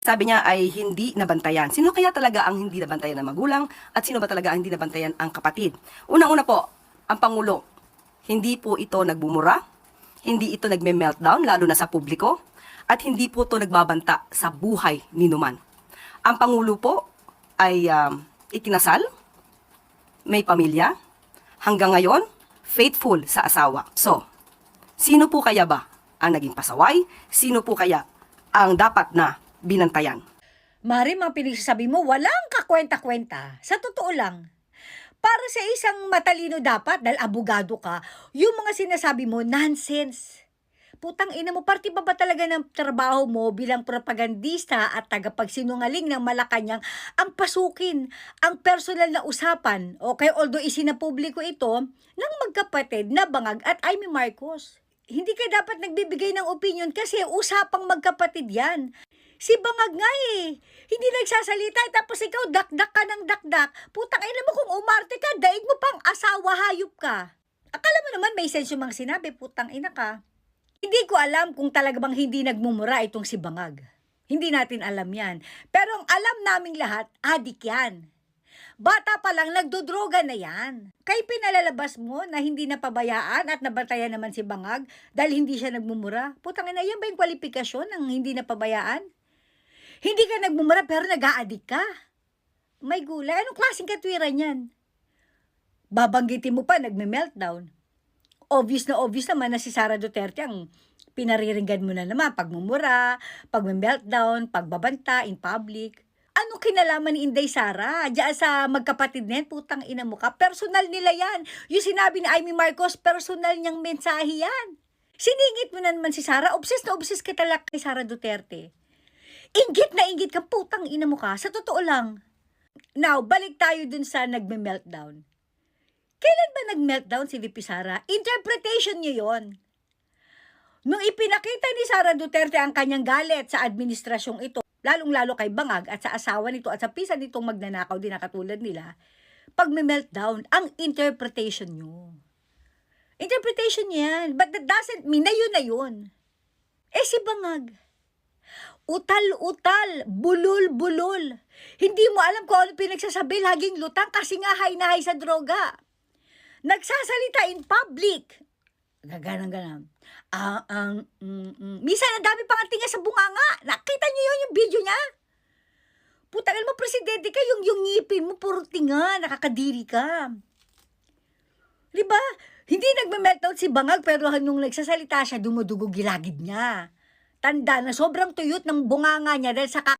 Sabi niya ay hindi nabantayan. Sino kaya talaga ang hindi nabantayan ng magulang at sino ba talaga ang hindi nabantayan ang kapatid? Unang-una po, ang Pangulo. Hindi po ito nagbumura, hindi ito nagme-meltdown lalo na sa publiko, at hindi po ito nagbabanta sa buhay ni Numan. Ang Pangulo po ay ikinasal, may pamilya, hanggang ngayon, faithful sa asawa. So, sino po kaya ba ang naging pasaway? Sino po kaya ang dapat na binantayan? Mari, mga pinagsasabi mo, walang kakwenta-kwenta. Sa totoo lang, para sa isang matalino dapat, dahil abogado ka, yung mga sinasabi mo, nonsense. Putang ina mo, parte ba talaga ng trabaho mo bilang propagandista at tagapagsinungaling ng Malacanang ang pasukin ang personal na usapan, okay, although isinapubliko ito ng magkapatid na Bangag at Amy Marcos. Hindi ka dapat nagbibigay ng opinion kasi usapang magkapatid yan. Si Bangag nga eh, hindi nagsasalita tapos ikaw dakdak ka ng dakdak. Putang ina mo, kung umarte ka, daig mo pang asawa, hayop ka. Akala mo naman may sense yung mga sinabi, putang ina ka. Hindi ko alam kung talaga bang hindi nagmumura itong si Bangag. Hindi natin alam yan. Pero ang alam naming lahat, adik yan. Bata pa lang, nagdodroga na yan. Kaya pinalalabas mo na hindi napabayaan at nabantayan naman si Bangag dahil hindi siya nagmumura. Putang ina, yan ba yung kwalifikasyon ng hindi napabayaan? Hindi ka nagmumura pero nag-aadik ka. May gulay. Anong klaseng katwiran yan? Babanggitin mo pa, nagme-meltdown. Obvious naman na si Sara Duterte ang pinariringgan mo na naman. Pagmumura, pagme-meltdown, pagbabanta in public. Ano kinalaman ni Inday Sara? Diyan sa magkapatid na yan, putang ina mo ka. Personal nila yan. Yung sinabi ni Amy Marcos, personal niyang mensahe yan. Siningit mo na naman si Sara. Obsessed na obsessed ka talaga kay Sara Duterte. Inggit na inggit ka, putang ina mo ka. Sa totoo lang. Now, balik tayo dun sa nagme-meltdown. Kailan ba nag-meltdown si VP Sara? Interpretation niyo yon. Nung ipinakita ni Sara Duterte ang kanyang galit sa administrasyong ito, lalong-lalo kay Bangag at sa asawa nito at sa pisa nitong magnanakaw din na katulad nila, pag may meltdown, ang interpretation nyo. Interpretation yan. But that doesn't mean na yun. Eh si Bangag, utal-utal, bulol-bulol. Hindi mo alam kung ano pinagsasabi, laging lutang kasi nga high na high sa droga. Nagsasalita in public. Gaganang-ganang. Minsan ang dami pang tinga sa bunganga. Nakita niyo yun yung video niya? Putangin mo, presidente ka, yung ngipin mo, puro tinga, nakakadiri ka. Diba? Hindi nagme-meltdown si Bangag, pero nung nagsasalita siya, dumudugo gilagid niya. Tanda na sobrang tuyot ng bunganga niya dahil sa